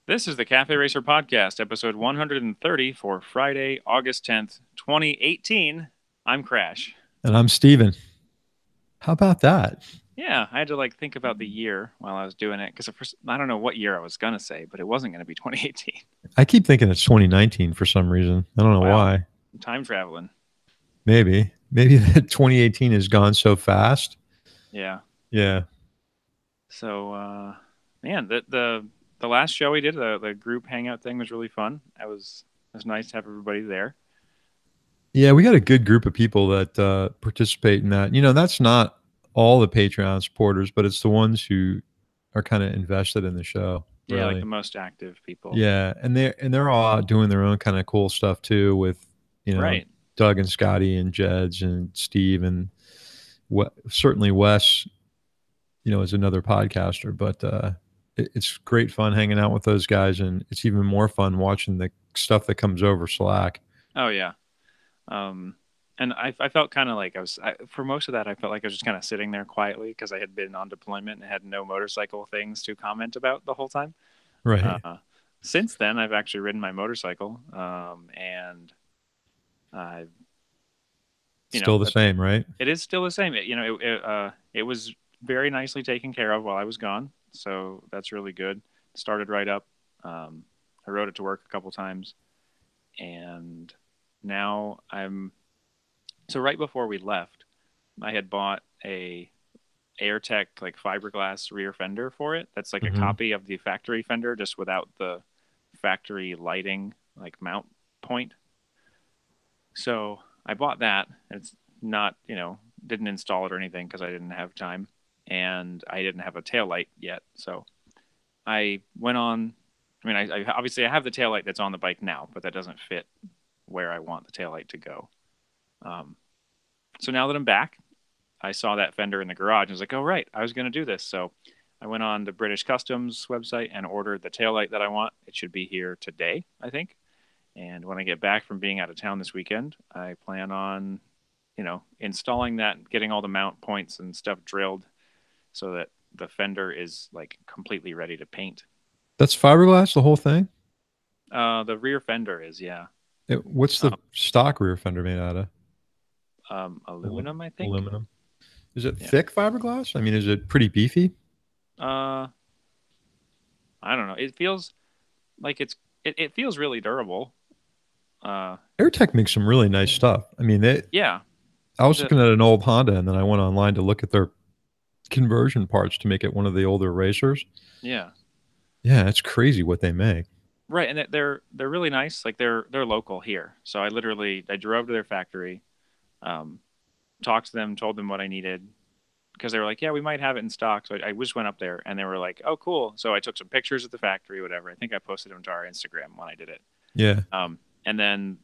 This is the Cafe Racer Podcast, episode 130 for Friday, August 10th, 2018. I'm Crash. And I'm Steven. How about that? Yeah, I had to think about the year while I was doing it because I don't know what year I was going to say, but it wasn't going to be 2018. I keep thinking it's 2019 for some reason. I don't know Wow, why. I'm time traveling. Maybe that 2018 has gone so fast. Yeah. Yeah. So, man, the last show we did, the group hangout thing was really fun. It was nice to have everybody there. Yeah, we got a good group of people that participate in that. That's not all the Patreon supporters, but it's the ones who are kind of invested in the show, Yeah, like really. the most active people. Yeah, and they're all out doing their own kind of cool stuff too with, you know, Right. Doug and Scotty and Jeds and Steve and certainly Wes, is another podcaster, but it's great fun hanging out with those guys, and it's even more fun watching the stuff that comes over Slack. Oh, yeah. And I felt kind of like for most of that, I felt like I was just kind of sitting there quietly because I had been on deployment and had no motorcycle things to comment about the whole time. Right. Uh, since then, I've actually ridden my motorcycle, and I've, Still the same, right? it is still the same. It was very nicely taken care of while I was gone, so that's really good. Started right up. I rode it to work a couple times, and now so right before we left, I had bought a AirTech fiberglass rear fender for it. That's like a Hmm. copy of the factory fender, just without the factory lighting mount point. So I bought that. It's not, didn't install it or anything because I didn't have time, and I didn't have a tail light yet. So I went on. I mean, I obviously I have the tail light that's on the bike now, but that doesn't fit where I want the tail light to go. Um, so now that I'm back, I saw that fender in the garage and was like, oh, right, I was going to do this. So I went on the British Customs website and ordered the taillight that I want. It should be here today, I think. And when I get back from being out of town this weekend, I plan on, installing that, getting all the mount points and stuff drilled so that the fender is completely ready to paint. That's fiberglass, the whole thing. The rear fender is, yeah. What's the Um, stock rear fender made out of? aluminum, I think. Aluminum. Is it Yeah. thick fiberglass? I mean, is it pretty beefy? Uh, I don't know. It feels like it feels really durable. Uh, AirTech makes some really nice stuff. I mean, yeah. I was The looking at an old Honda, and then I went online to look at their conversion parts to make it one of the older racers. Yeah. Yeah, it's crazy what they make. Right, and they're really nice. Like they're local here, so I drove to their factory, um, talked to them, told them what I needed because they were like, yeah, we might have it in stock. So I just went up there and they were like, oh, cool. So I took some pictures of the factory, whatever. I think I posted them to our Instagram when I did it. Yeah. And then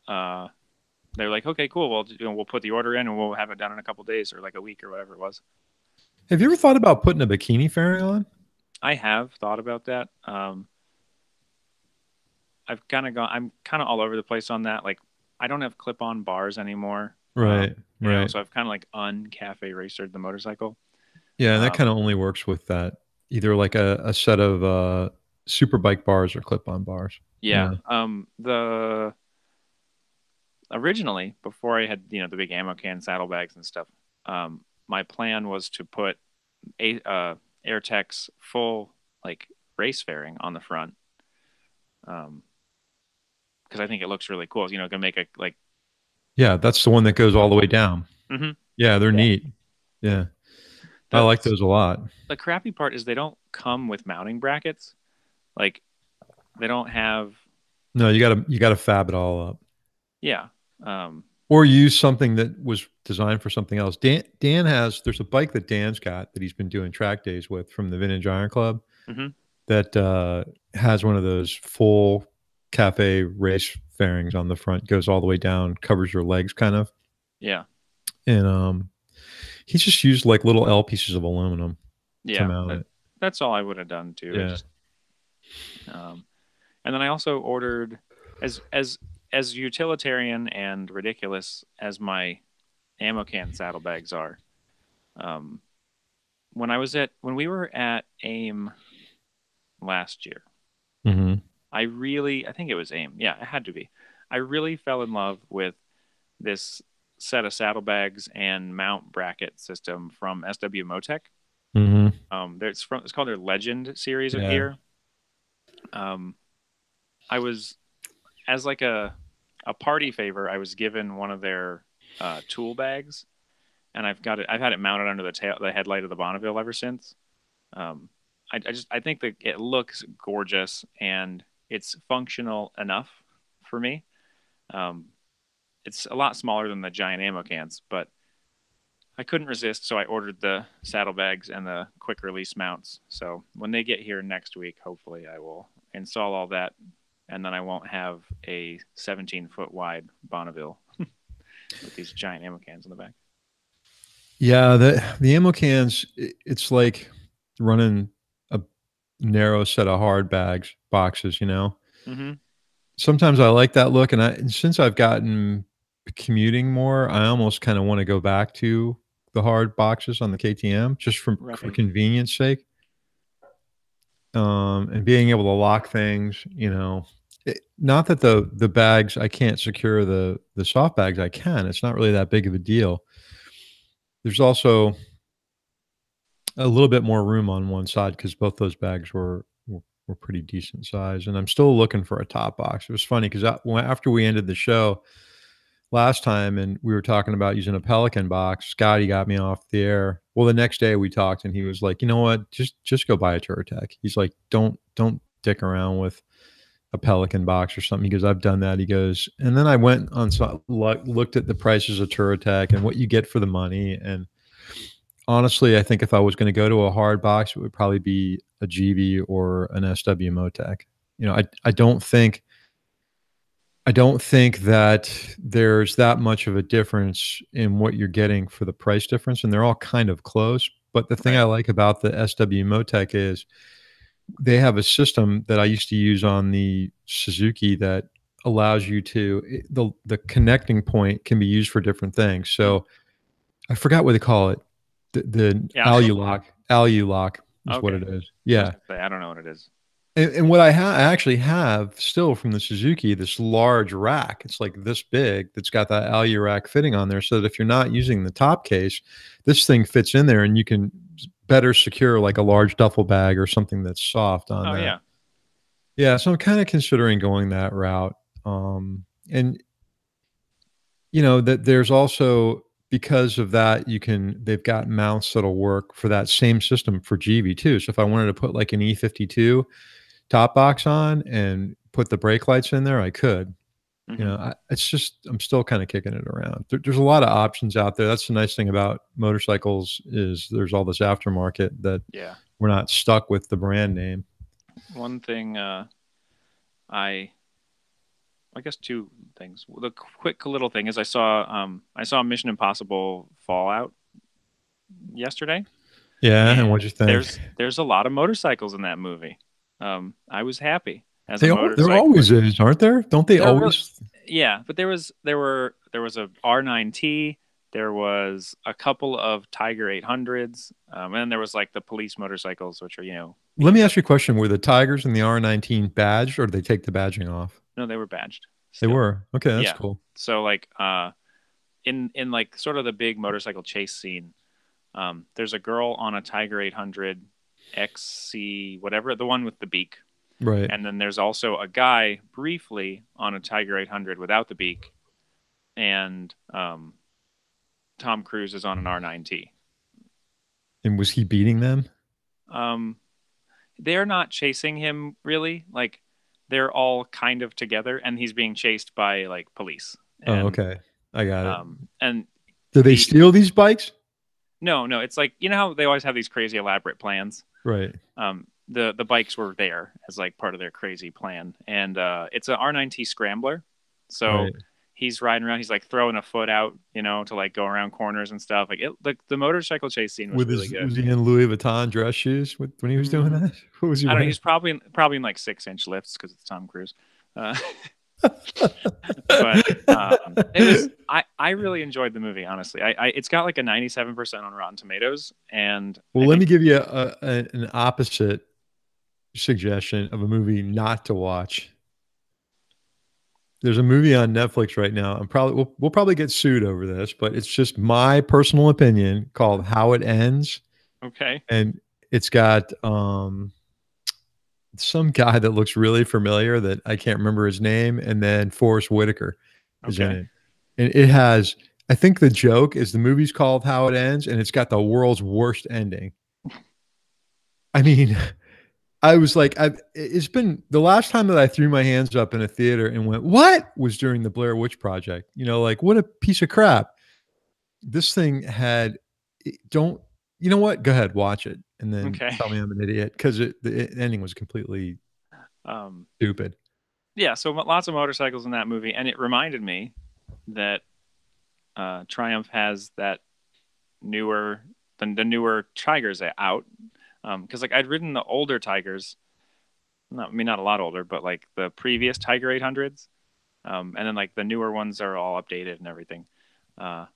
uh, they're like, okay, cool. Well, we'll put the order in and we'll have it done in a couple days or like a week or whatever it was. Have you ever thought about putting a bikini fairing on? I have thought about that. I'm kind of all over the place on that. Like, I don't have clip-on bars anymore. Right, right. So I've kind of un-cafe racered the motorcycle. Yeah, and that Um, kind of only works with that either like a set of super bike bars or clip-on bars. yeah. Yeah. The Originally, before I had the big ammo can saddlebags and stuff, my plan was to put a AirTech's full race fairing on the front, because I think it looks really cool. Gonna make a Yeah, that's the one that goes all the way down. mm-hmm, Yeah, they're yeah. neat. Yeah. I The like those a lot. the crappy part is they don't come with mounting brackets. Like they don't have. No, you gotta fab it all up. Yeah. Um, Or use something that was designed for something else. There's a bike that Dan's got that he's been doing track days with from the Vintage Iron Club mm-hmm, that has one of those full cafe race fairings on the front, goes all the way down, covers your legs kind of. yeah. And he just used like little L pieces of aluminum to Yeah. mount it. That's all I would have done too. Yeah. Um, and then I also ordered as utilitarian and ridiculous as my ammo can saddlebags are. Um, when we were at AIM last year, I think it was AIM. Yeah, it had to be. I really fell in love with this set of saddlebags and mount bracket system from SW Motec. Mm-hmm. It's called their Legend series of Yeah. gear. I was as like a party favor. I was given one of their tool bags, and I've had it mounted under the headlight of the Bonneville ever since. Um, I think that it looks gorgeous and it's functional enough for me. Um, it's a lot smaller than the giant ammo cans, but I couldn't resist, so I ordered the saddlebags and the quick release mounts. So when they get here next week, hopefully I will install all that, and then I won't have a 17-foot wide Bonneville with these giant ammo cans in the back. Yeah, the ammo cans, it's like running a narrow set of hard boxes, you know. Mm-hmm. Sometimes I like that look, and since I've gotten commuting more, I almost kind of want to go back to the hard boxes on the KTM just for Right. convenience sake. And being able to lock things, you know, not that the bags I can't secure the soft bags I can. It's not really that big of a deal. There's also a little bit more room on one side because both those bags were pretty decent size, and I'm still looking for a top box. It was funny because after we ended the show last time and we were talking about using a Pelican box, Scotty got me off the air. Well, the next day we talked and he was like, you know what, just go buy a Touratech. He's like, don't dick around with a Pelican box or something. He goes, I've done that. He goes, and then I went on, looked at the prices of Touratech and what you get for the money. And honestly, I think if I was going to go to a hard box, it would probably be a GB or an SW Motec. You know, I don't think that there's that much of a difference in what you're getting for the price difference, and they're all kind of close. But the thing Right. I like about the SW Motec is they have a system that I used to use on the Suzuki that allows you to the connecting point can be used for different things. So I forgot what they call it. The Yeah. Alu-lock is what Okay. it is. I was Yeah. gonna say I don't know what it is. And what I actually have still from the Suzuki, this large rack. It's like this big that's got that Alu rack fitting on there so that if you're not using the top case, this thing fits in there and you can better secure like a large duffel bag or something that's soft on Oh that. yeah. Yeah, so I'm kind of considering going that route. And you know that there's also because of that they've got mounts that'll work for that same system for GB too. So if I wanted to put like an E52 top box on and put the brake lights in there, I could. You Mm-hmm. know, it's just I'm still kind of kicking it around. There's a lot of options out there. That's the nice thing about motorcycles is there's all this aftermarket that Yeah. we're not stuck with the brand name. One thing I guess two things. The quick little thing is I saw Mission Impossible Fallout yesterday, Yeah, and and what'd you think? there's a lot of motorcycles in that movie. I was happy as a There motorcyclist. always is, aren't there? Don't they There are really, always? yeah, but there was a R9T. There was a couple of Tiger 800s, and then there was like the police motorcycles, which are Let me ask you a question: were the Tigers and the R19 badged, or did they take the badging off? no, they were badged They still. were. Okay, that's Yeah. cool. So like in like sort of the big motorcycle chase scene, there's a girl on a Tiger 800 XC whatever, the one with the beak. Right. And then there's also a guy briefly on a Tiger 800 without the beak, and Tom Cruise is on an R9T. And was he beating them? Um, they're not chasing him really. Like they're all kind of together, and he's being chased by like police. Oh, And okay. I got it. and Did they the steal these bikes? no, it's like how they always have these crazy elaborate plans. Right. The bikes were there as like part of their crazy plan, and it's an R9T Scrambler, so Right. he's riding around. He's like throwing a foot out, to like go around corners and stuff. Like the motorcycle chase scene was really good. Was he in Louis Vuitton dress shoes when he was doing that? What was he I don't know. wearing? He's probably in like 6-inch lifts because it's Tom Cruise. Uh, but it was I really enjoyed the movie. Honestly, it's got like a 97% on Rotten Tomatoes, and Well, I let me think give you an opposite suggestion of a movie not to watch. There's a movie on Netflix right now. We'll probably get sued over this, but it's just my personal opinion called How It Ends, Okay. and it's got some guy that looks really familiar that I can't remember his name, and then Forrest Whitaker is in Okay. it. And it has, I think the joke is the movie's called How It Ends, and it's got the world's worst ending. I mean, I was like, it's been the last time that I threw my hands up in a theater and went, "What?" was during the Blair Witch Project. You know, like what a piece of crap. This thing had. Don't you know what? Go ahead, watch it, and then Okay. tell me I'm an idiot because the ending was completely Um, stupid. yeah. So lots of motorcycles in that movie, and it reminded me that Triumph has that newer the newer Tigers out. Because like I'd ridden the older Tigers, not I mean not a lot older, but like the previous Tiger 800s, and then like the newer ones are all updated and everything. Uh,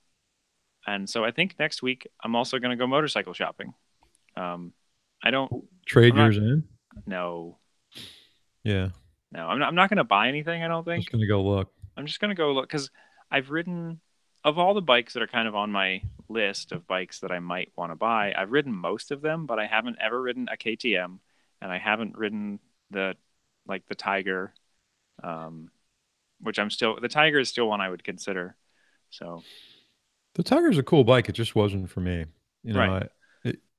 and so I think next week I'm also going to go motorcycle shopping. Um, I don't. Trade I'm not. yours in. No. Yeah, No. I'm not going to buy anything. I don't just think. gonna go look. I'm just going to go look because I've ridden of all the bikes that are kind of on my list of bikes that I might want to buy. I've ridden most of them, but I haven't ever ridden a KTM, and I haven't ridden the like the Tiger, um, which the Tiger is still one I would consider. So The Tiger's a cool bike. It just wasn't for me. You know, right.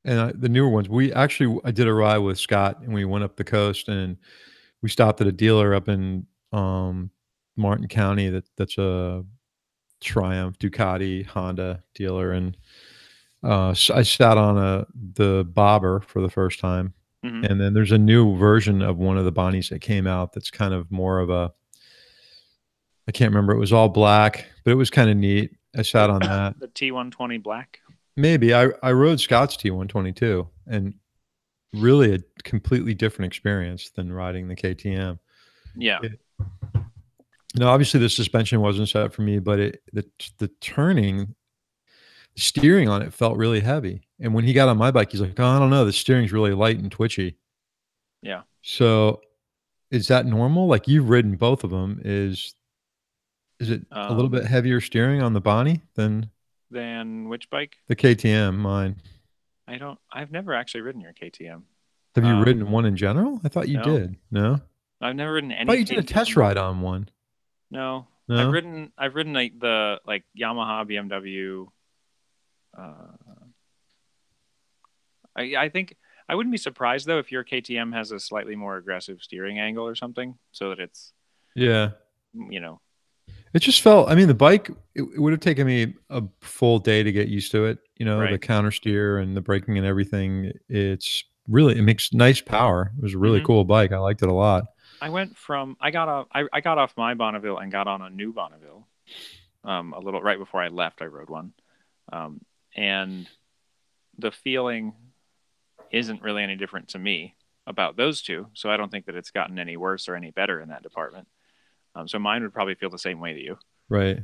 the newer ones. I did a ride with Scott, and we went up the coast, and we stopped at a dealer up in Martin County. That's a Triumph, Ducati, Honda dealer, and so I sat on the bobber for the first time, Hmm. and then there's a new version of one of the Bonnies that came out that's kind of more of a, I can't remember. It was all black, but it was kind of neat. I The sat on that. the T120 Black. Maybe I rode Scott's T122, and really a completely different experience than riding the KTM. Yeah. It, obviously the suspension wasn't set for me, but the turning, steering on it felt really heavy. And when he got on my bike, he's like, "Oh, I don't know, the steering's really light and twitchy." Yeah. So is that normal? Like you've ridden both of them. Is it a little bit Um, heavier steering on the Bonnie than then which bike? the KTM? Mine. I've never actually ridden your KTM. Have you Um, ridden one in general? I thought you no, did. No, I've never ridden I any thought you did a test KTM. ride on one. No, No. I've ridden like the like Yamaha, BMW. Uh, I think I wouldn't be surprised though if your KTM has a slightly more aggressive steering angle or something, so that it's Yeah. you know It just felt, I mean, the bike, it would have taken me a full day to get used to it. You know, the right. counter steer and the braking and everything. It makes nice power. It was a really Hmm. cool bike. I liked it a lot. I got off my Bonneville and got on a new Bonneville. A little right before I left, I rode one, and the feeling isn't really any different to me about those two. So I don't think that it's gotten any worse or any better in that department. So mine would probably feel the same way to you. Right.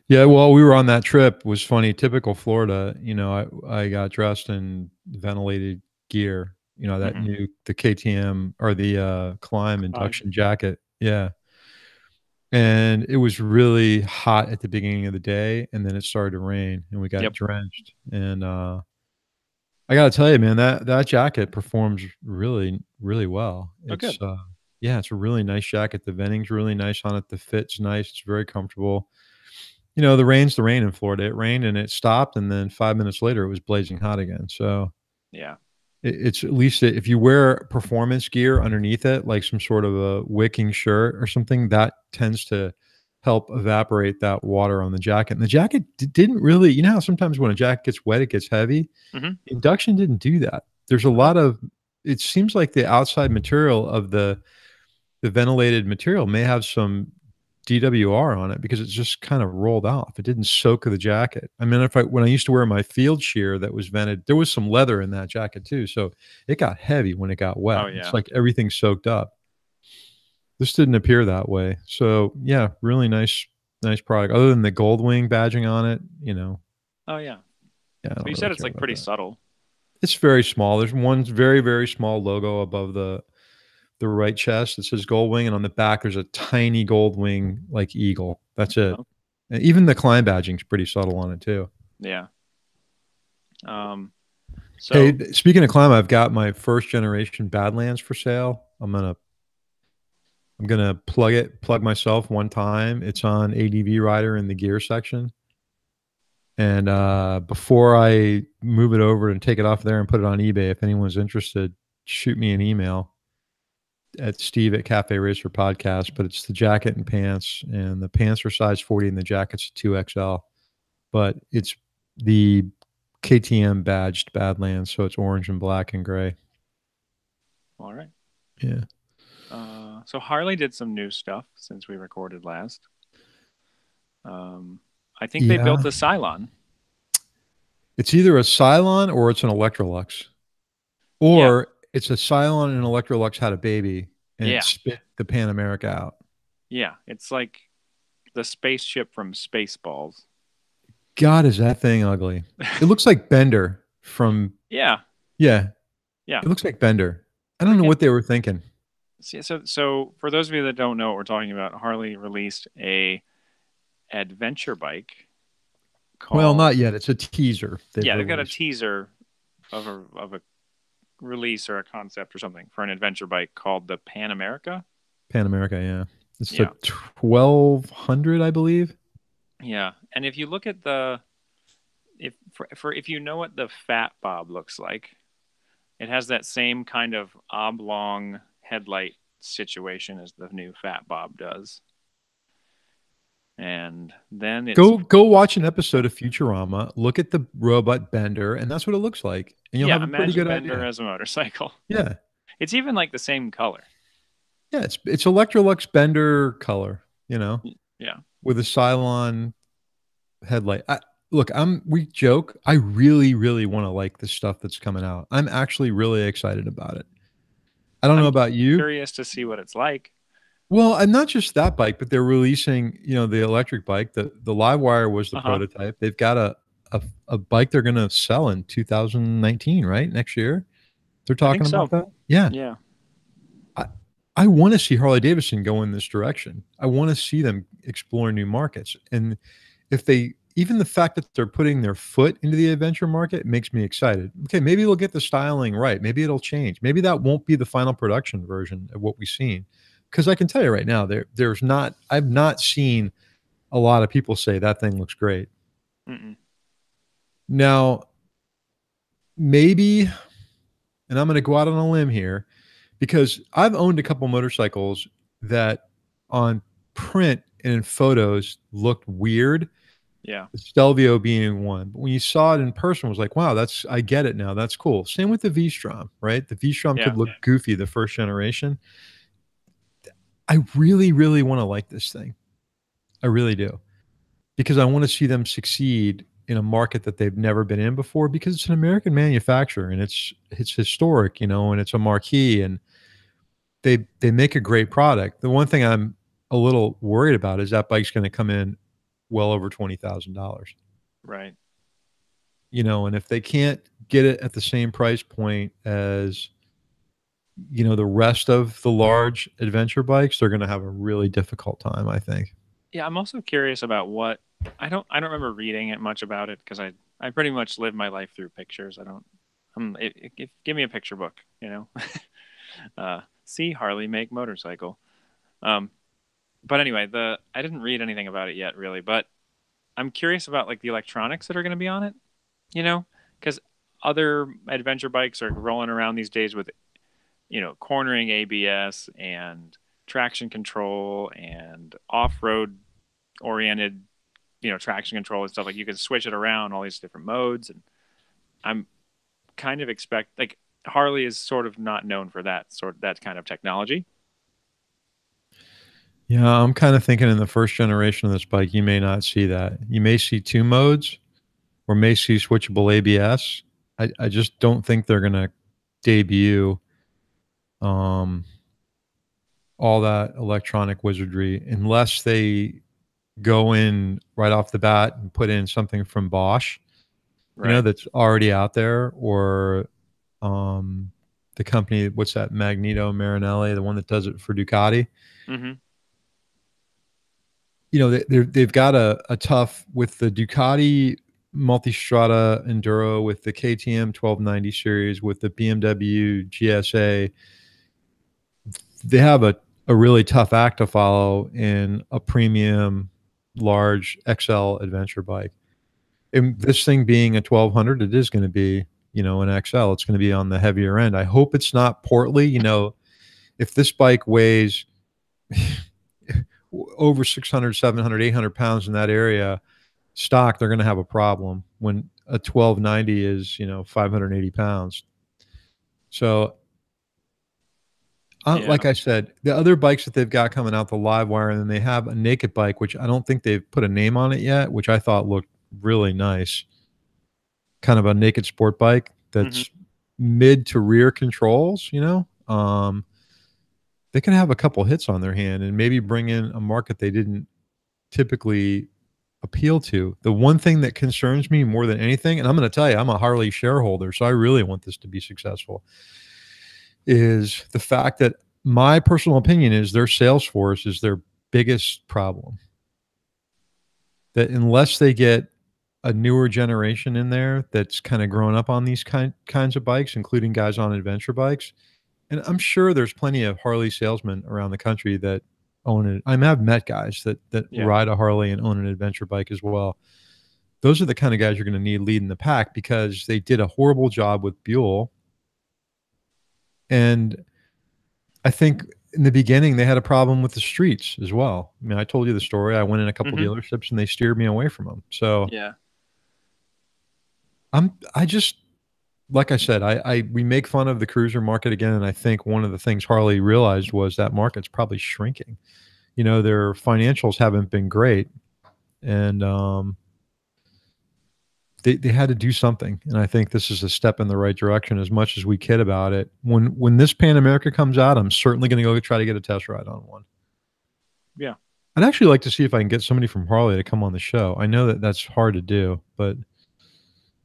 Yeah. Well, we were on that trip. It was funny. Typical Florida. You know, I got dressed in ventilated gear. You know, Hmm. the KTM or the Climb Clyde. induction jacket. Yeah. And it was really hot at the beginning of the day, and then it started to rain, and we got Yep. drenched. And I gotta tell you, man, that jacket performs really, really well. Oh, good. Yeah, it's a really nice jacket. The venting's really nice on it. The fit's nice. It's very comfortable. You know, the rain in Florida. It rained and it stopped, and then 5 minutes later, it was blazing hot again. So Yeah. it's at least if you wear performance gear underneath it, like some sort of a wicking shirt or something, that tends to help evaporate that water on the jacket. And the jacket didn't really, you know how sometimes when a jacket gets wet, it gets heavy. Hmm. Induction didn't do that. There's a Oh, lot of, it seems like the outside material of the ventilated material may have some DWR on it because it's just kind of rolled off. It didn't soak the jacket. I mean, when I used to wear my field shear that was vented, there was some leather in that jacket too. So it got heavy when it got oh wet. It's yeah. like everything soaked up. This didn't appear that way. So yeah, really nice product. Other than the gold wing badging on it, you know, Oh yeah. yeah, I But don't you really said it's care like about pretty that. subtle. It's very small. There's one very, very small logo above the right chest that says Goldwing, and on the back there's a tiny Goldwing like eagle. That's it. Oh, And even the climb badging's pretty subtle on it too. yeah. Um, so Hey, speaking of climb, I've got my first generation Badlands for sale. I'm gonna plug myself one time. It's on ADV Rider in the gear section. And before I move it over and take it off there and put it on eBay, if anyone's interested, shoot me an email at Steve at Cafe Racer Podcast. But it's the jacket and pants, and the pants are size 40 and the jacket's 2XL. But it's the KTM badged Badlands, so it's orange and black and gray. all right. Yeah. So Harley did some new stuff since we recorded last. I think they built Yeah. a Cylon. It's either a Cylon or it's an Electrolux. Yeah. Or it's a Cylon and Electrolux had a baby and Yeah. it spit the Pan America out. Yeah. It's like the spaceship from Spaceballs. God, is that thing ugly? It looks like Bender from Yeah. yeah. Yeah. It looks like Bender. I don't know what they were thinking. So for those of you that don't know what we're talking about, Harley released a adventure bike called. Well, not yet. It's a teaser. They've got a teaser of a release or a concept or something for an adventure bike called the Pan America. Pan America, yeah. It's the 1200, I believe. Yeah, and if you look at if you know what the Fat Bob looks like, it has that same kind of oblong headlight situation as the new Fat Bob does. And then it's go watch an episode of Futurama, look at the robot Bender, and that's what it looks like. And you'll have a pretty good Bender idea. as a motorcycle. Yeah. It's even like the same color. Yeah, it's Electrolux Bender color, Yeah. with a Cylon headlight. We joke. I really, really want to like the stuff that's coming out. I'm actually really excited about it. I don't know about you. Curious to see what it's like. Well, and not just that bike, but they're releasing, the electric bike. The Livewire was the prototype. They've got a bike they're going to sell in 2019, right? Next year. They're talking about that. Yeah. Yeah. I want to see Harley Davidson go in this direction. I want to see them explore new markets. And even the fact that they're putting their foot into the adventure market makes me excited. Okay, maybe they'll get the styling right. Maybe it'll change. Maybe that won't be the final production version of what we've seen. Because I can tell you right now, I've not seen a lot of people say that thing looks great. Mm-mm. Now, maybe, and I'm going to go out on a limb here, because I've owned a couple motorcycles that on print and in photos looked weird. Yeah. The Stelvio being one. But when you saw it in person, it was like, wow, I get it now. That's cool. Same with the V-Strom, right? The V-Strom could look goofy the first generation. I really, really want to like this thing. I really do. Because I want to see them succeed in a market that they've never been in before, because it's an American manufacturer and it's historic, and it's a marquee, and they make a great product. The one thing I'm a little worried about is that bike's going to come in well over $20,000. Right. And if they can't get it at the same price point as the rest of the large adventure bikes, they're going to have a really difficult time, I think. Yeah, I'm also curious about what I don't remember reading it much about it, because I pretty much live my life through pictures. Give me a picture book, see Harley make motorcycle. But anyway, I didn't read anything about it yet, really, but I'm curious about like the electronics that are going to be on it, because other adventure bikes are rolling around these days with, cornering ABS and traction control and off-road oriented, traction control and stuff. Like, you can switch it around all these different modes, and I'm kind of like Harley is sort of not known for that kind of technology. Yeah, I'm kind of thinking in the first generation of this bike, you may not see that. You may see 2 modes, or may see switchable ABS. I just don't think they're going to debut all that electronic wizardry unless they go in right off the bat and put in something from Bosch. Right. that's already out there, or the company, what's that, Magneto Marinelli, the one that does it for Ducati. Mm-hmm. They've got a tough with the Ducati Multistrada Enduro, with the KTM 1290 series, with the BMW GSA. They have a really tough act to follow in a premium large XL adventure bike. And this thing being a 1200, it is going to be, an XL. It's going to be on the heavier end. I hope it's not portly. If this bike weighs over 600, 700, 800 pounds in that area stock, they're going to have a problem when a 1290 is, 580 pounds. So, Yeah. like I said, the other bikes that they've got coming out, the Livewire, and then they have a naked bike, which I don't think they've put a name on it yet, which I thought looked really nice. Kind of a naked sport bike Mm-hmm. that's mid to rear controls, they can have a couple hits on their hand and maybe bring in a market they didn't typically appeal to. The one thing that concerns me more than anything, and I'm going to tell you, I'm a Harley shareholder, so I really want this to be successful, is the fact that my personal opinion is their sales force is their biggest problem. That unless they get a newer generation in there that's kind of grown up on these kinds of bikes, including guys on adventure bikes, and I'm sure there's plenty of Harley salesmen around the country that own it. I've met guys that Yeah. ride a Harley and own an adventure bike as well. Those are the kind of guys you're going to need leading the pack, because they did a horrible job with Buell. And I think in the beginning they had a problem with the streets as well. I mean, I told you the story. I went in a couple Mm-hmm. dealerships and they steered me away from them. So Yeah. I just, like I said, we make fun of the cruiser market again, and I think one of the things Harley realized was that market's probably shrinking. Their financials haven't been great, and they had to do something. And I think this is a step in the right direction. As much as we kid about it, when this Pan America comes out, I'm certainly going to go try to get a test ride on one. Yeah. I'd actually like to see if I can get somebody from Harley to come on the show. I know that that's hard to do, but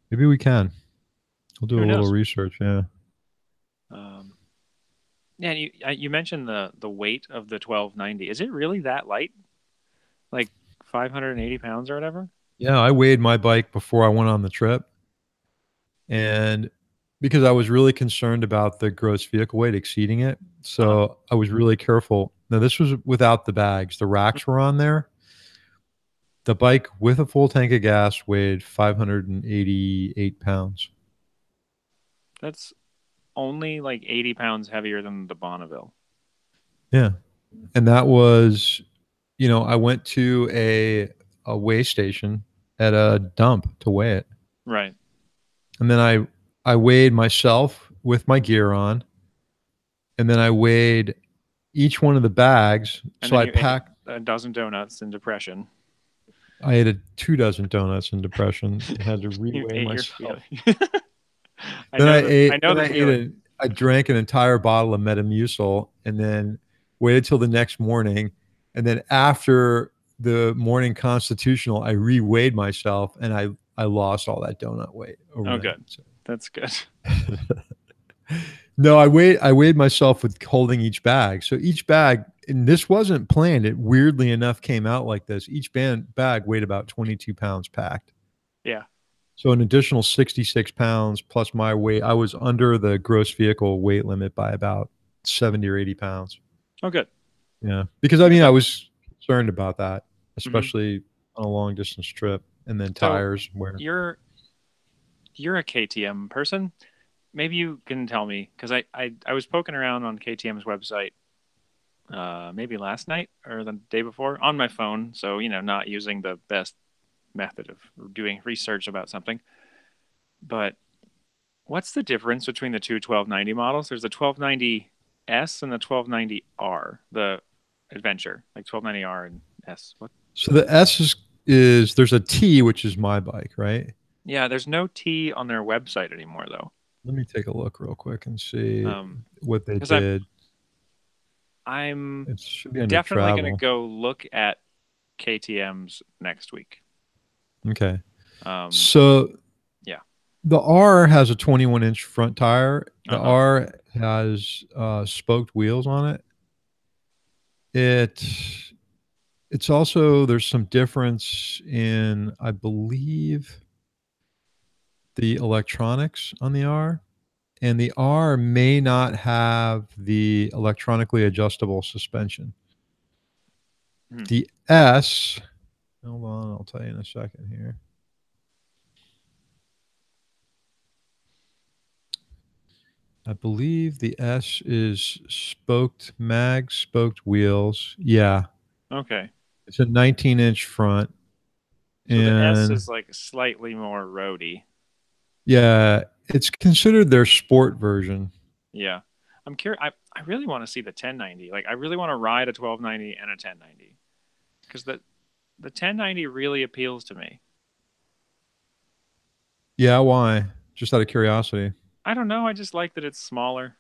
maybe we can. We'll do Who a little knows? research. Yeah. Um, yeah. And you mentioned the weight of the 1290. Is it really that light? Like 580 pounds or whatever? Yeah. I weighed my bike before I went on the trip, and because I was really concerned about the gross vehicle weight exceeding it. Uh-huh. So I was really careful. Now, this was without the bags. The racks were on there. The bike with a full tank of gas weighed 588 pounds. That's only like 80 pounds heavier than the Bonneville. Yeah. And that was, I went to a weigh station at a dump to weigh it. Right. And then I weighed myself with my gear on. And then I weighed each one of the bags. And So then I you ate packed, a dozen donuts in depression. I ate 2 dozen donuts in depression. I had to You reweigh ate your myself. feeling. Then I know the feeling. I drank an entire bottle of Metamucil and then waited till the next morning. And then after the morning constitutional, I reweighed myself and I lost all that donut weight Oh, overnight. good. That's good. No, I weighed myself with holding each bag. So each bag, and this wasn't planned. It weirdly enough came out like this. Each bag weighed about 22 pounds packed. Yeah. So an additional 66 pounds plus my weight. I was under the gross vehicle weight limit by about 70 or 80 pounds. Oh, good. Yeah. Because I mean, I was concerned about that, Mm-hmm. especially on a long distance trip, and then So tires where. you're a KTM person. Maybe you can tell me, because I was poking around on KTM's website maybe last night or the day before on my phone. So, not using the best method of doing research about something. But what's the difference between the two 1290 models? There's the 1290S and the 1290R, the adventure, like 1290R and S. What? So the S is there's a T, which is my bike, right? Yeah, there's no T on their website anymore, though. Let me take a look real quick and see what they Because did. I'm It should be under definitely going to travel. go look at KTM's next week. Okay. Um, So yeah. The R has a 21-inch front tire. The Uh-huh. R has spoked wheels on it. It's also, there's some difference in, I believe, the electronics on the R, and the R may not have the electronically adjustable suspension. Hmm. The S, hold on, I'll tell you in a second here. I believe the S is spoked wheels. Yeah, Okay. it's a 19-inch front, So the S and is like slightly more roady. yeah, it's considered their sport version. Yeah. I'm curious. I really want to see the 1090. Like I really want to ride a 1290 and a 1090 because the 1090 really appeals to me. Yeah, why? Just out of curiosity. I don't know. I just like that it's smaller,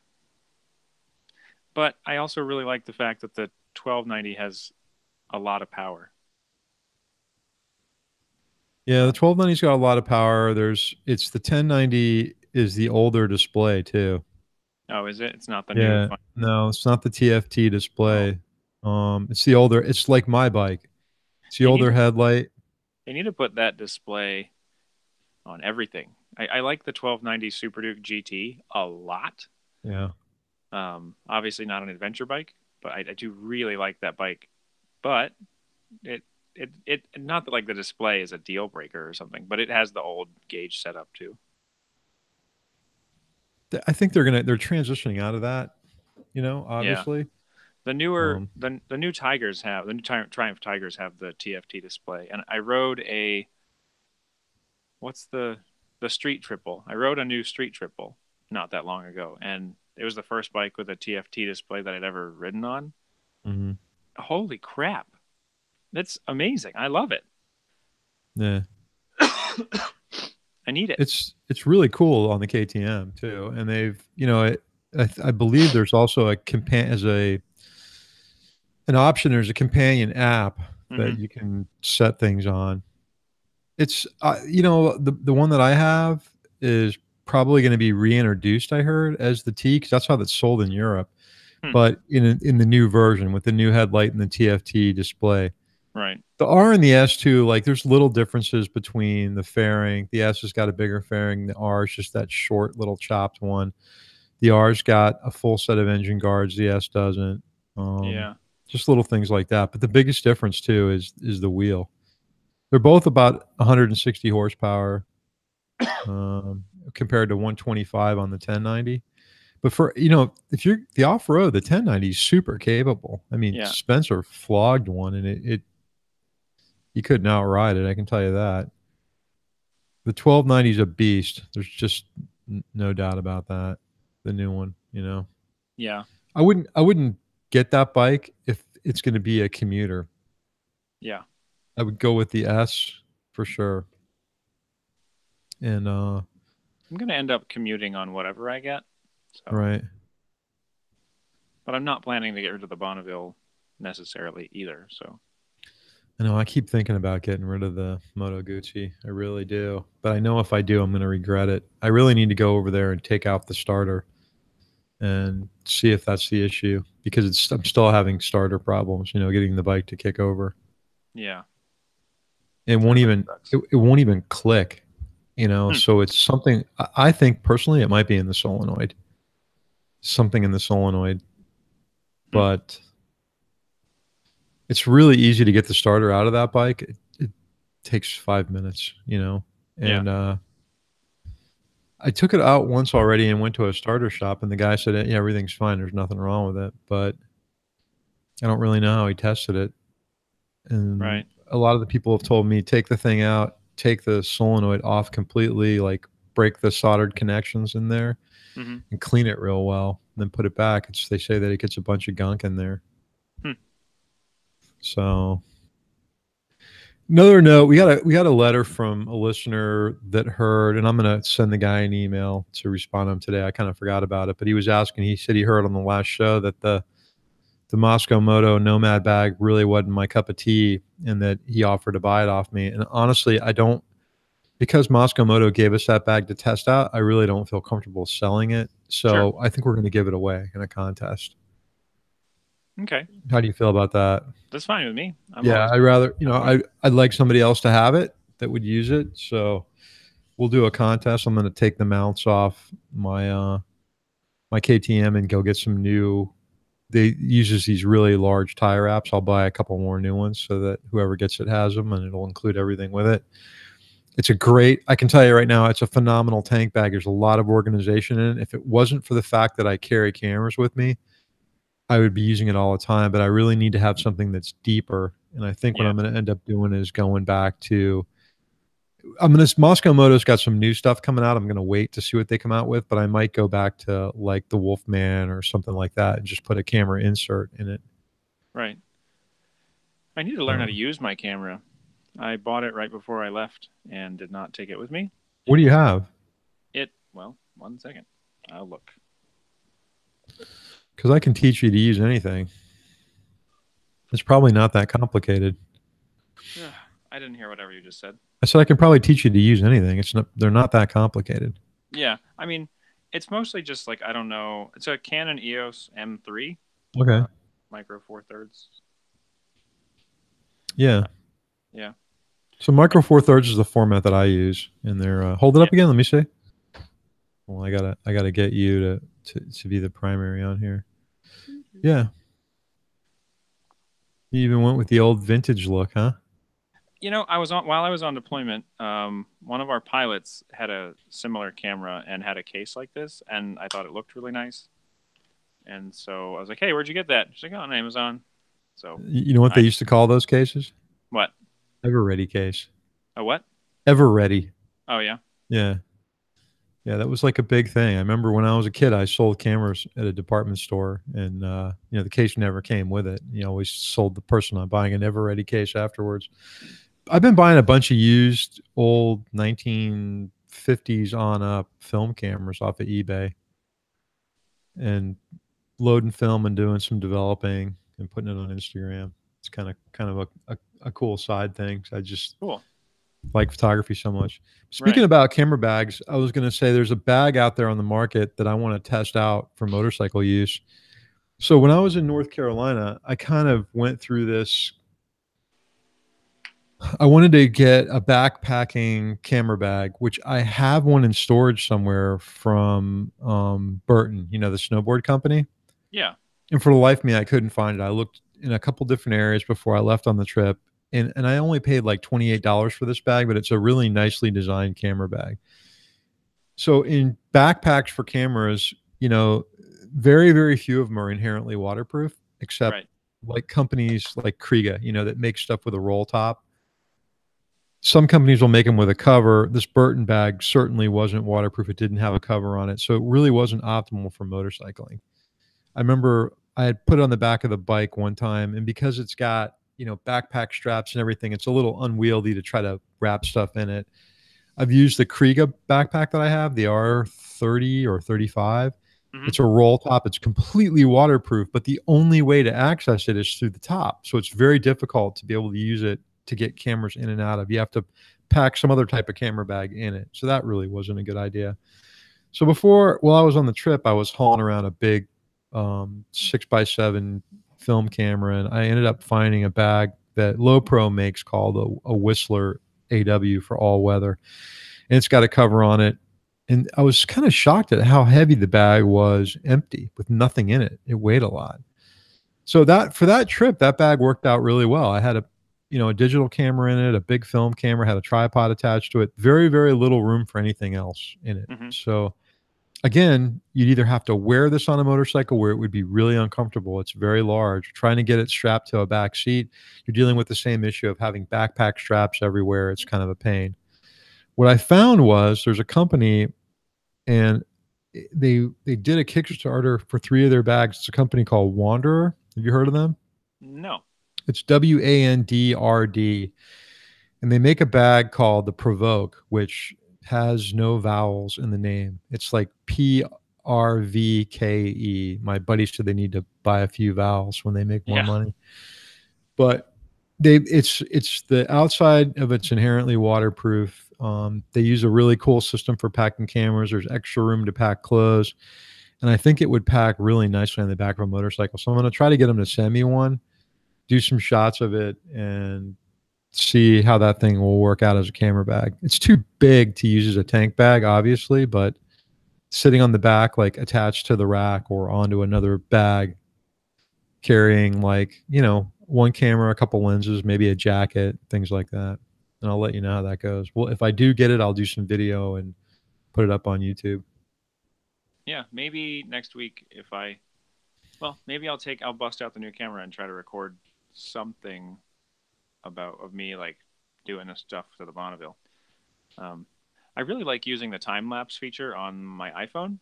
but I also really like the fact that the 1290 has a lot of power. Yeah, the 1290's got a lot of power. It's the 1090 is the older display too. Oh, is it? It's not the new Yeah, fun. no, it's not the TFT Oh, display. It's the older. It's like my bike. It's the they need older to headlight. they need to put that display on everything. I like the 1290 Super Duke GT a lot. Yeah, Obviously not an adventure bike, but I do really like that bike. But it it not that like the display is a deal breaker or something, but it has the old gauge setup too. I think they're transitioning out of that. Yeah, Obviously. the Um, the new Tigers have the new Triumph Tigers have the TFT display, and I rode a what's the Street Triple. I rode a new Street Triple not that long ago, and it was the first bike with a TFT display that I'd ever ridden on. mhm. Holy crap! That's amazing. I love it. Yeah, I need it. it's really cool on the KTM too, and they've I believe there's also a as a an option. There's a companion app that Hmm. you can set things on. It's the one that I have is probably going to be reintroduced. I heard as the T because that's how that's sold in Europe, Hmm. but in the new version with the new headlight and the TFT display. Right. The R and the S too, like there's little differences between the fairing. The S has got a bigger fairing. The R is just that short little chopped one. The R's got a full set of engine guards. The S doesn't. Um, Yeah. just little things like that. But the biggest difference too is the wheel. They're both about 160 horsepower compared to 125 on the 1090. But for if you're the off road, the 1090 is super capable. I mean, Yeah. Spencer flogged one, and it you couldn't outride it. I can tell you that. The 1290 is a beast. There's just no doubt about that. The new one. Yeah. I wouldn't get that bike if it's going to be a commuter. Yeah. I would go with the S for sure. And I'm gonna end up commuting on whatever I get. So, right. but I'm not planning to get rid of the Bonneville necessarily either. So, I know I keep thinking about getting rid of the Moto Guzzi. I really do. But I know if I do, I'm going to regret it. I really need to go over there and take out the starter and see if that's the issue because I'm still having starter problems, getting the bike to kick over. yeah, It that won't really even sucks. it won't even click, Hmm. so it's something I think personally it might be in the solenoid. Something in the solenoid, Hmm. but it's really easy to get the starter out of that bike. It takes 5 minutes. Yeah. And I took it out once already and went to a starter shop, and the guy said, "Yeah, everything's fine. There's nothing wrong with it." But I don't really know how he tested it. And Right. a lot of the people have told me take the thing out, take the solenoid off completely, like break the soldered connections in there, Hmm. and clean it real well, and then put it back. They say that it gets a bunch of gunk in there. Hmm. So another note, we got a letter from a listener that heard, and I'm gonna send the guy an email to respond to him today. I kind of forgot about it, but he was asking. He said he heard on the last show that the Moscow Moto Nomad bag really wasn't my cup of tea, and that he offered to buy it off me. And honestly, I don't. because Moscow Moto gave us that bag to test out, I really don't feel comfortable selling it. So Sure. I think we're going to give it away in a contest. Okay. How do you feel about that? That's fine with me. I'm Yeah, always I'd rather, down. I'd like somebody else to have it that would use it. So we'll do a contest. I'm going to take the mounts off my KTM and go get some new. They uses these really large tie wraps. I'll buy a couple more new ones so that whoever gets it has them, and it'll include everything with it. It's a great, I can tell you right now, it's a phenomenal tank bag. There's a lot of organization in it. If it wasn't for the fact that I carry cameras with me, I would be using it all the time, but I really need to have something that's deeper. And I think what Yeah. I'm going to end up doing is going back to, Moscow Moto's got some new stuff coming out. I'm going to wait to see what they come out with, but I might go back to like the Wolfman or something like that and just put a camera insert in it. Right. I need to learn how to use my camera. I bought it right before I left and did not take it with me. What do you have? Well, 1 second. I'll look. Because I can teach you to use anything. It's probably not that complicated. I didn't hear whatever you just said. I said I can probably teach you to use anything. They're not that complicated. Yeah. I mean, it's mostly just like, I don't know. It's a Canon EOS M3. Okay. Micro Four Thirds. Yeah. Yeah. So Micro Four Thirds is the format that I use, and they're hold it up again. Let me see. Well, I gotta get you to be the primary on here. Yeah. You even went with the old vintage look, huh? While I was on deployment, one of our pilots had a similar camera and had a case like this, and I thought it looked really nice. And so I was like, "Hey, where'd you get that?" She's like, "Oh, on Amazon." So you know what they used to call those cases? What? Ever Ready case. A what? Ever Ready. Oh yeah. Yeah. Yeah, that was like a big thing. I remember when I was a kid, I sold cameras at a department store, and the case never came with it. You always sold the person on buying an Ever Ready case afterwards. I've been buying a bunch of used old 1950s on up film cameras off of eBay, and loading film and doing some developing and putting it on Instagram. It's kind of a cool side thing. I just Cool. like photography so much. Speaking about camera bags, I was going to say there's a bag out there on the market that I want to test out for motorcycle use. So when I was in North Carolina, I kind of went through this. I wanted to get a backpacking camera bag, which I have one in storage somewhere from Burton, the snowboard company. Yeah. And for the life of me, I couldn't find it. I looked in a couple different areas before I left on the trip, and I only paid like $28 for this bag, but it's a really nicely designed camera bag. So in backpacks for cameras, very, very few of them are inherently waterproof, except like companies like Kriega, that make stuff with a roll top. Some companies will make them with a cover. This Burton bag certainly wasn't waterproof. It didn't have a cover on it. So it really wasn't optimal for motorcycling. I remember I had put it on the back of the bike one time, and because it's got, backpack straps and everything, it's a little unwieldy to try to wrap stuff in it. I've used the Kriega backpack that I have, the R30 or 35. Mm-hmm. It's a roll top. It's completely waterproof, but the only way to access it is through the top. So it's very difficult to be able to use it to get cameras in and out of. You have to pack some other type of camera bag in it. So that really wasn't a good idea. So while I was on the trip, I was hauling around a big 6x7 film camera, and I ended up finding a bag that Lowepro makes called a Whistler AW for all weather, and it's got a cover on it. And I was kind of shocked at how heavy the bag was, empty with nothing in it. It weighed a lot. So for that trip, that bag worked out really well. I had a digital camera in it, a big film camera, had a tripod attached to it. Very, very little room for anything else in it. Mm-hmm. So again, you'd either have to wear this on a motorcycle where it would be really uncomfortable. It's very large. Trying to get it strapped to a back seat, you're dealing with the same issue of having backpack straps everywhere. It's kind of a pain. What I found was there's a company, and they did a Kickstarter for 3 of their bags. It's a company called Wanderer. Have you heard of them? No. It's WANDRD. And they make a bag called the Provoke, which has no vowels in the name. It's like PRVKE. My buddy said they need to buy a few vowels when they make more money. But It's the outside of it's inherently waterproof. They use a really cool system for packing cameras. There's extra room to pack clothes, and I think it would pack really nicely on the back of a motorcycle. So I'm going to try to get them to send me one, do some shots of it, and see how that thing will work out as a camera bag. It's too big to use as a tank bag, obviously, but sitting on the back, like attached to the rack or onto another bag, carrying like, one camera, a couple lenses, maybe a jacket, things like that. And I'll let you know how that goes. Well, if I do get it, I'll do some video and put it up on YouTube. Yeah, maybe next week maybe I'll bust out the new camera and try to record something of me like doing this stuff to the Bonneville. I really like using the time lapse feature on my iPhone.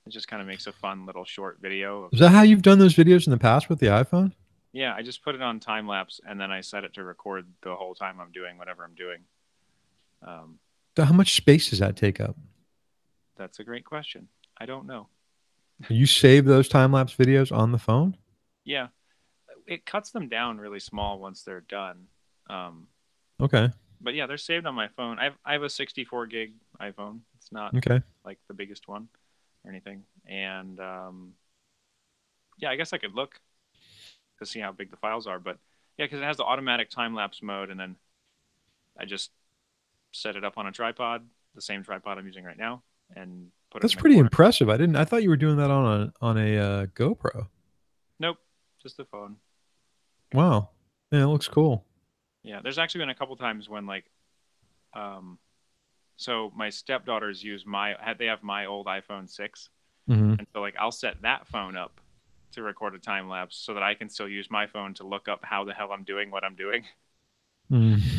It just kind of makes a fun little short video. Is that how you've done those videos in the past with the iPhone? Yeah, I just put it on time lapse and then I set it to record the whole time I'm doing whatever I'm doing. How much space does that take up? That's a great question. I don't know. You save those time lapse videos on the phone? Yeah, it cuts them down really small once they're done. Okay. But yeah, they're saved on my phone. I have a 64 gig iPhone. It's not Okay. like the biggest one or anything. And yeah, I guess I could look to see how big the files are. But yeah, because it has the automatic time lapse mode, and then I just set it up on a tripod, the same tripod I'm using right now, and put it. That's in the pretty corner. impressive. I thought you were doing that on a GoPro. Nope, just a phone. Wow. Yeah, it looks cool. Yeah, there's actually been a couple times when so my stepdaughters they have my old iPhone 6, and so like I'll set that phone up to record a time lapse so that I can still use my phone to look up how the hell I'm doing what I'm doing.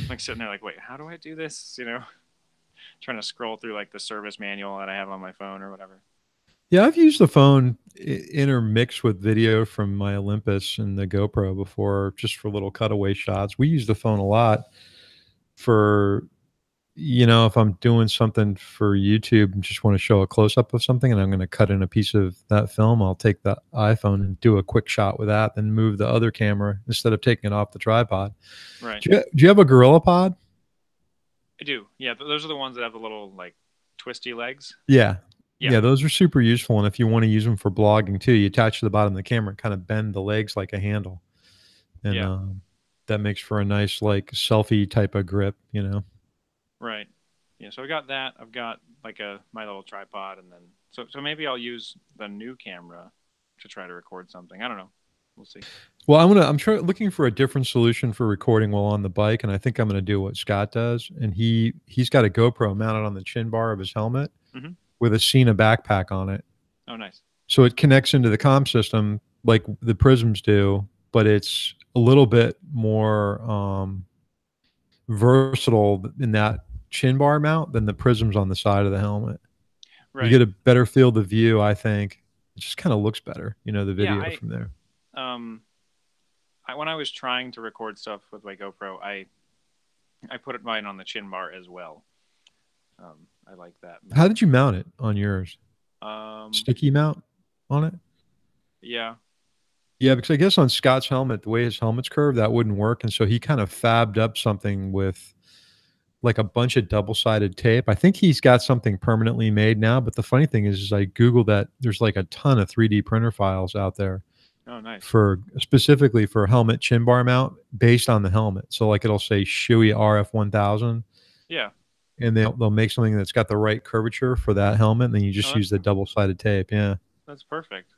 Like sitting there like, wait, how do I do this? Trying to scroll through like the service manual that I have on my phone or whatever. Yeah, I've used the phone intermixed with video from my Olympus and the GoPro before, just for little cutaway shots. We use the phone a lot for, if I'm doing something for YouTube and just want to show a close up of something and I'm going to cut in a piece of that film, I'll take the iPhone and do a quick shot with that, then move the other camera instead of taking it off the tripod. Right. Do you have a GorillaPod? I do. Yeah, those are the ones that have the little like twisty legs. Yeah. Yeah, those are super useful. And if you want to use them for blogging too, you attach to the bottom of the camera, kind of bend the legs like a handle. And that makes for a nice like selfie type of grip, Right. Yeah, so I got that. I've got like my little tripod, and then so maybe I'll use the new camera to try to record something. I don't know. We'll see. Well, I'm looking for a different solution for recording while on the bike, and I think I'm going to do what Scott does. And he's got a GoPro mounted on the chin bar of his helmet with a Sena backpack on it. Oh, nice. So it connects into the comm system like the Prisms do, but it's a little bit more versatile in that chin bar mount than the Prisms on the side of the helmet. Right. You get a better field of view, I think. It just kind of looks better, the video from there. When I was trying to record stuff with my GoPro, I put mine on the chin bar as well. I like that. How did you mount it on yours? Sticky mount on it? Yeah. Yeah, because I guess on Scott's helmet, the way his helmet's curved, that wouldn't work. And so he kind of fabbed up something with like a bunch of double-sided tape. I think he's got something permanently made now. But the funny thing is I Googled that there's like a ton of 3D printer files out there. Oh, nice. Specifically for helmet chin bar mount based on the helmet. So like it'll say Shoei RF1000. Yeah. And they'll make something that's got the right curvature for that helmet. And then you just use the double-sided tape. Yeah. That's perfect.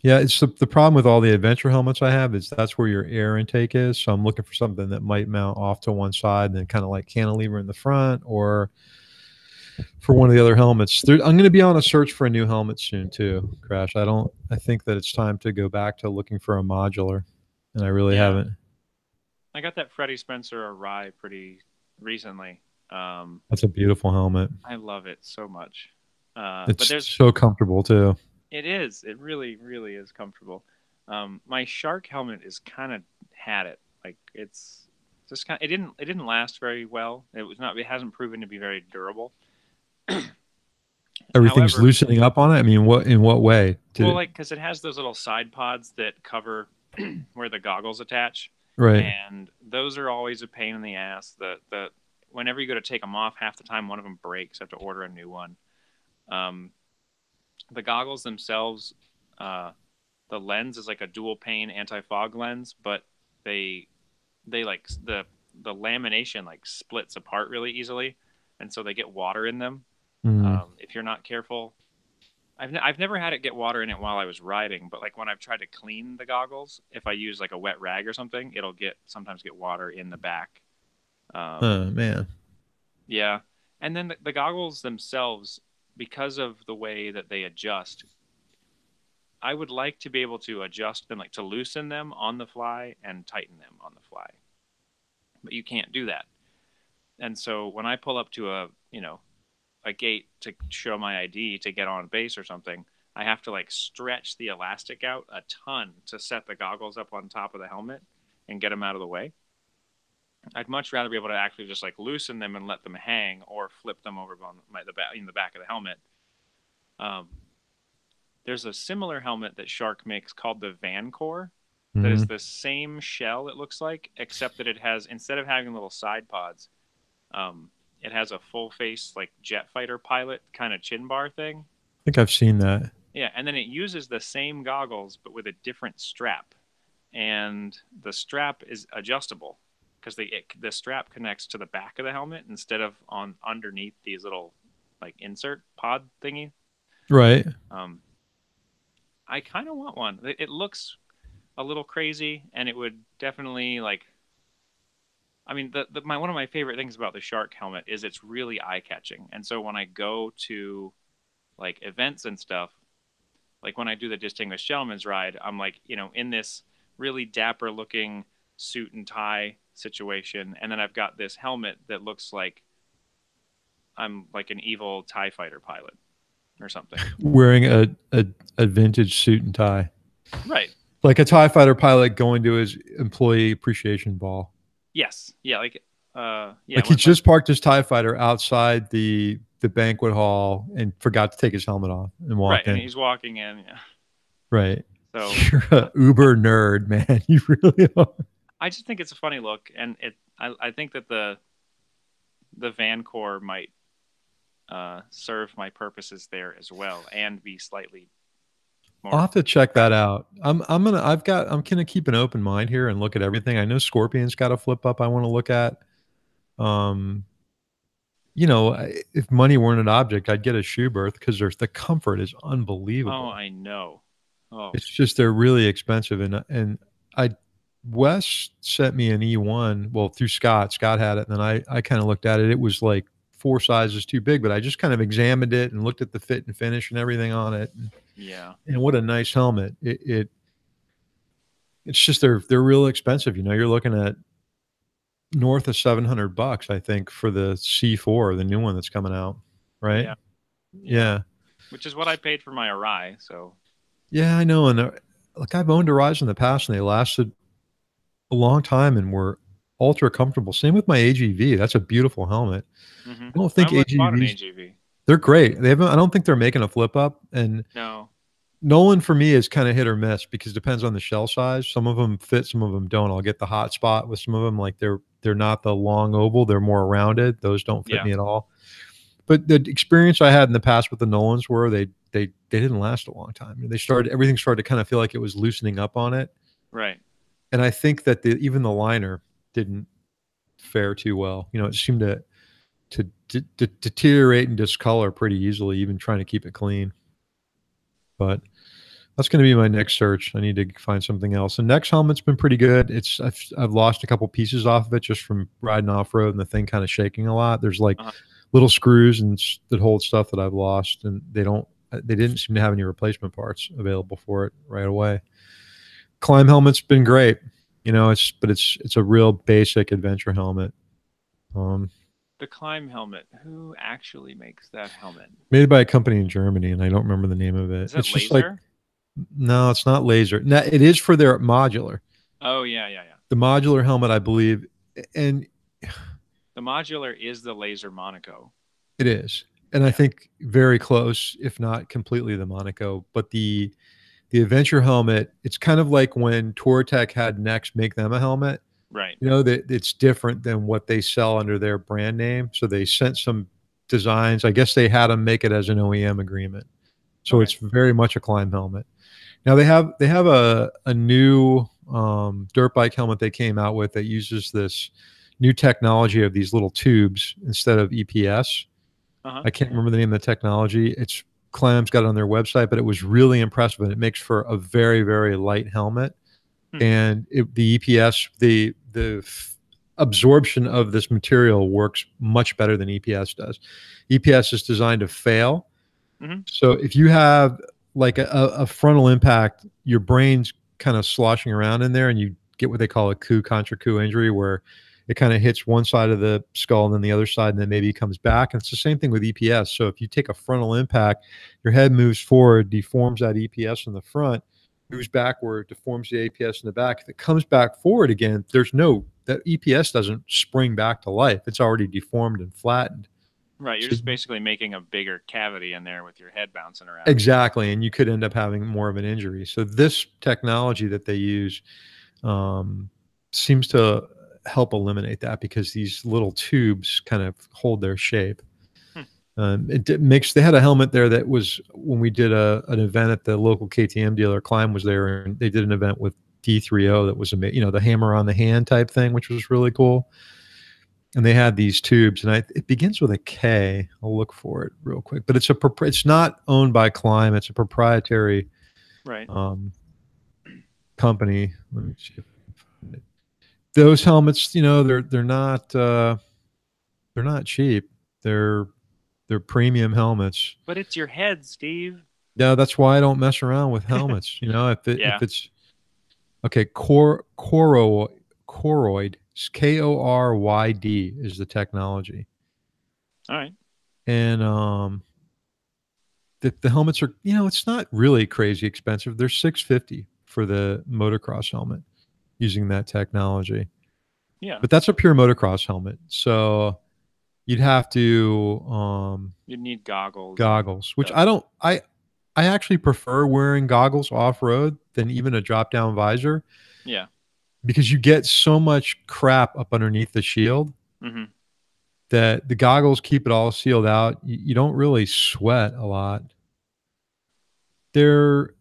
Yeah, it's the problem with all the adventure helmets I have is that's where your air intake is. So I'm looking for something that might mount off to one side and then kind of like cantilever in the front, or for one of the other helmets. I'm going to be on a search for a new helmet soon too, Crash. I think that it's time to go back to looking for a modular, and I really haven't. I got that Freddie Spencer Arai pretty recently. That's a beautiful helmet. I love it so much. It's so comfortable too. It is. It really, really is comfortable. My Shark helmet is kind of had it. Like it's just kind. It didn't last very well. It hasn't proven to be very durable. Everything's loosening up on it. I mean, in what way? Well, like because it has those little side pods that cover where the goggles attach, Right. and those are always a pain in the ass. The whenever you go to take them off, half the time one of them breaks. I have to order a new one. Um, the goggles themselves, uh, the lens is like a dual pane anti fog lens, but they like the lamination like splits apart really easily, and so they get water in them. Mm. If you're not careful, I've never had it get water in it while I was riding, but like when I've tried to clean the goggles, if I use like a wet rag or something, it'll sometimes get water in the back. Um, Oh man. yeah, and then the goggles themselves, because of the way that they adjust, I would like to be able to adjust them, like to loosen them on the fly and tighten them on the fly, but you can't do that. And so when I pull up to a gate to show my ID to get on base or something, I have to like stretch the elastic out a ton to set the goggles up on top of the helmet and get them out of the way. I'd much rather be able to actually just like loosen them and let them hang, or flip them over on the back of the helmet. Um, there's a similar helmet that Shark makes called the Vancor that is Mm. the same shell, it looks like, except that it has, instead of having little side pods, it has a full face like jet fighter pilot kind of chin bar thing. I think I've seen that. Yeah, and then it uses the same goggles but with a different strap, and the strap is adjustable because the strap connects to the back of the helmet instead of on underneath these little like insert pod thingy. Right. Um, I kind of want one. It looks a little crazy, and it would definitely like. I mean, one of my favorite things about the Shark helmet is it's really eye catching, and so when I go to like events and stuff, like when I do the Distinguished Gentleman's Ride, I'm like, in this really dapper looking suit and tie situation, and then I've got this helmet that looks like I'm like an evil TIE fighter pilot or something. Wearing a vintage suit and tie. Right. Like a TIE fighter pilot going to his employee appreciation ball. Yes. Yeah. Like, yeah. Like he just parked his TIE fighter outside the banquet hall and forgot to take his helmet off and right. walked And in. he's walking in. Yeah. Right. So You're a uber nerd, man. You really are. I just think it's a funny look, and I think that the Vancor might serve my purposes there as well, and be slightly more. I'll have to check that out. I'm gonna keep an open mind here and look at everything. I know Scorpion's got a flip up I want to look at. Um, if money weren't an object, I'd get a Schuberth because the comfort is unbelievable. Oh, I know. Oh, It's just they're really expensive, and I Wes sent me an E1. Well, through Scott. Scott had it, and then I kind of looked at it. It was like 4 sizes too big, but I just kind of examined it and looked at the fit and finish and everything on it. yeah. And what a nice helmet! It's just they're real expensive. You're looking at north of $700, I think, for the C4, the new one that's coming out, right? Yeah. Yeah. Which is what I paid for my Arai. So Yeah, I know. And like I've owned Arise in the past, and they lasted a long time and were ultra comfortable. Same with my AGV. That's a beautiful helmet. mm-hmm. I don't think I bought an AGVs. AGV. They're great. They haven't. I don't think they're making a flip up. And No. Nolan for me is kind of hit or miss because it depends on the shell size. Some of them fit, some of them don't. I'll get the hot spot with some of them. Like they're not the long oval. They're more rounded. Those don't fit me at all. But the experience I had in the past with the Nolans were they didn't last a long time. Everything started to kind of feel like it was loosening up on it. Right. And I think that even the liner didn't fare too well. It seemed to deteriorate and discolor pretty easily, even trying to keep it clean. But that's going to be my next search. I need to find something else. And next helmet's been pretty good. I've lost a couple pieces off of it just from riding off road and the thing kind of shaking a lot. There's like little screws that hold stuff that I've lost, and they didn't seem to have any replacement parts available for it right away. Climb helmet's been great. It's a real basic adventure helmet. The Climb helmet. Who actually makes that helmet? Made by a company in Germany, and I don't remember the name of it. Is it it's laser? Just like, no, it's not laser. No, it is for their modular. Oh yeah. The modular helmet, I believe, and the modular is the laser Monaco. It is, and I think very close, if not completely, the Monaco. But the the Adventure helmet, it's kind of like when Touratech had Next make them a helmet. Right. You know, that it's different than what they sell under their brand name. So they sent some designs. I guess they had them make it as an OEM agreement. So Okay. it's very much a climb helmet. Now they have a new dirt bike helmet they came out with that uses this new technology of these little tubes instead of EPS. Uh-huh. I can't remember the name of the technology. It's Climb's got it on their website, but it was really impressive, and it makes for a very, very light helmet. Hmm. And the EPS, absorption of this material works much better than EPS does. EPS is designed to fail. Hmm. So if you have like a frontal impact, your brain's kind of sloshing around in there, and you get what they call a coup contra coup injury, where it kind of hits one side of the skull and then the other side, and then maybe it comes back. And it's the same thing with EPS. So if you take a frontal impact, your head moves forward, deforms that EPS in the front, moves backward, deforms the APS in the back. If it comes back forward again, that EPS doesn't spring back to life. It's already deformed and flattened. Right. You're So just basically making a bigger cavity in there with your head bouncing around. exactly, and you could end up having more of an injury. So this technology that they use seems to help eliminate that because these little tubes kind of hold their shape. Hmm. They had a helmet there that was when we did an event at the local KTM dealer. Climb was there, and they did an event with D3O that was the hammer on the hand type thing, which was really cool. And they had these tubes, and it begins with a K. I'll look for it real quick, but it's not owned by Climb. It's a proprietary Right. company. Let me see if I can find it. Those helmets, they're not cheap. They're premium helmets. But it's your head, Steve. Yeah, that's why I don't mess around with helmets. Yeah. If it's okay, Koroyd, KORYD is the technology, All right. and the helmets are, it's not really crazy expensive. They're $650 for the motocross helmet using that technology, Yeah. but that's a pure motocross helmet. So you'd have to You'd need goggles. goggles, which Stuff. I actually prefer wearing goggles off road than even a drop down visor. Yeah. Because you get so much crap up underneath the shield Mm-hmm. that the goggles keep it all sealed out. You don't really sweat a lot. The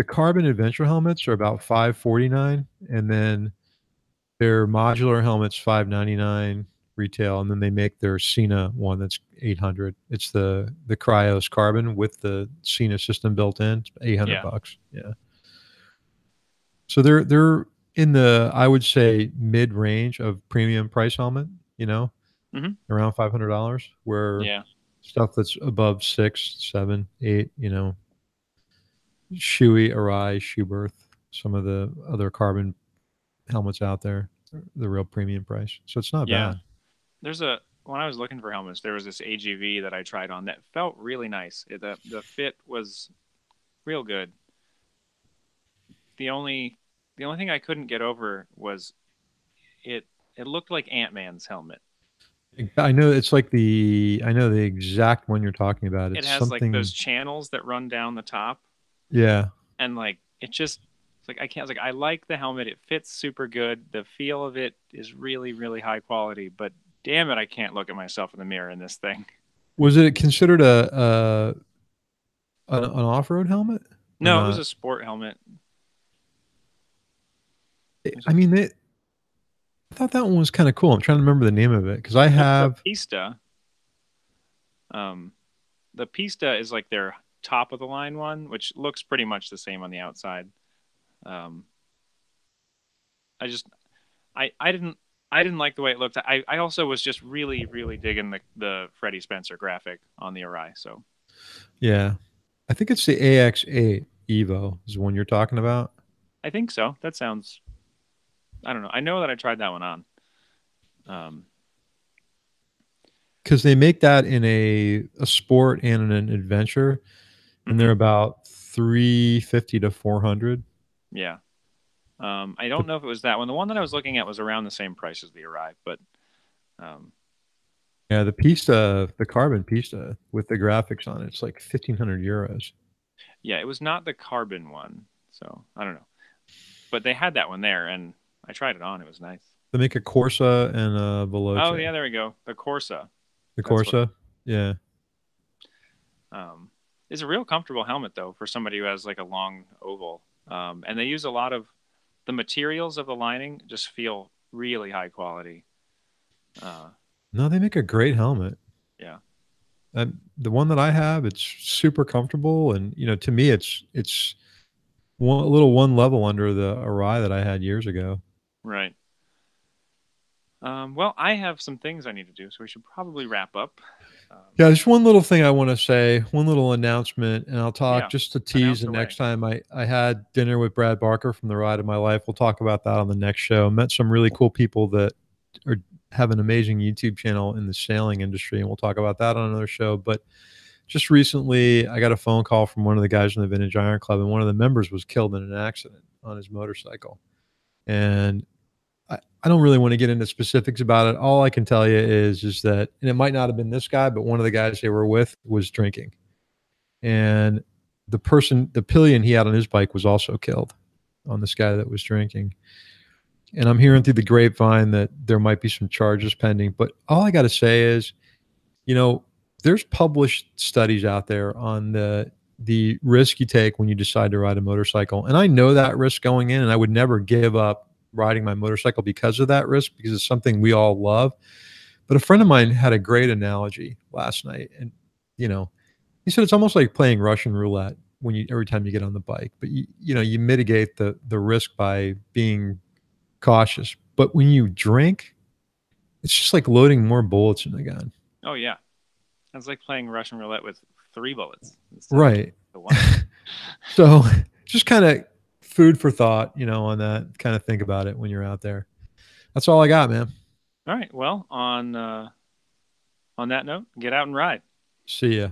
carbon adventure helmets are about $549, and then their modular helmets $599 retail, and then they make their Cena one that's $800. It's the Cryos carbon with the Cena system built in. It's $800. Yeah. So they're in the, I would say, mid range of premium price helmet, Mm-hmm. around $500, where Yeah. stuff that's above 6, 7, 8, Shoei, Arai, Schuberth, some of the other carbon helmets out there, the real premium price. So it's not Yeah. bad. When I was looking for helmets, there was this AGV that I tried on that felt really nice. The fit was real good. The only thing I couldn't get over was it looked like Ant-Man's helmet. I know the exact one you're talking about. It It's has like something, those channels that run down the top, yeah. and like it's like I can't, it's like I like the helmet. It fits super good. The feel of it is really, really high quality, but damn it, I can't look at myself in the mirror in this thing. Was it considered an off-road helmet or No, it was not? a sport helmet. I mean, I thought that one was kind of cool. I'm trying to remember the name of it because I The have. Pista. Um, the Pista is like their top of the line one, which looks pretty much the same on the outside. Um, I just I didn't like the way it looked. I also was just really really digging the Freddie Spencer graphic on the Arai. So Yeah, I think it's the AX8 Evo is the one you're talking about. I think so. That sounds. I don't know. I know that I tried that one on. Um, Because they make that in a sport and in an adventure, and they're mhm. about 350 to 400. Yeah. I don't know if it was that one. The one that I was looking at was around the same price as the Arai, but um, Yeah, the Pista, the carbon Pista with the graphics on it, it's like 1,500 euros. Yeah, it was not the carbon one, so I don't know. But they had that one there, and I tried it on. It was nice. They make a Corsa and a Oh Veloce. yeah, there we go. The Corsa. The That's what. Corsa, yeah. Um, it's a real comfortable helmet though for somebody who has like a long oval. And they use a lot of the materials of the lining just feel really high quality. Uh, No, they make a great helmet. yeah. And the one that I have, it's super comfortable, and to me, it's a little one level under the Arai that I had years ago. Right. Well, I have some things I need to do, so we should probably wrap up. Yeah, there's one little thing I want to say, one little announcement, and I'll talk Yeah. just to tease Announce the away. next time I had dinner with Brad Barker from the Ride of My Life. We'll talk about that on the next show. Met some really cool people that are have an amazing YouTube channel in the sailing industry, and we'll talk about that on another show. But just recently, I got a phone call from one of the guys in the Vintage Iron Club, and one of the members was killed in an accident on his motorcycle. And I don't really want to get into specifics about it. All I can tell you is that, and it might not have been this guy, but one of the guys they were with was drinking, and the pillion he had on his bike was also killed on this guy that was drinking. And I'm hearing through the grapevine that there might be some charges pending. But all I got to say is, you know, there's published studies out there on the risk you take when you decide to ride a motorcycle. And I know that risk going in, and I would never give up riding my motorcycle because of that risk, because it's something we all love. But a friend of mine had a great analogy last night, and he said it's almost like playing Russian roulette when every time you get on the bike, but you mitigate the risk by being cautious. But when you drink, it's just like loading more bullets in the gun. Oh yeah. It's like playing Russian roulette with 3 bullets instead of Right. the one. So just kind of food for thought, on that. Kind of think about it when you're out there. That's all I got, man. All right. Well, on that note, get out and ride. See ya.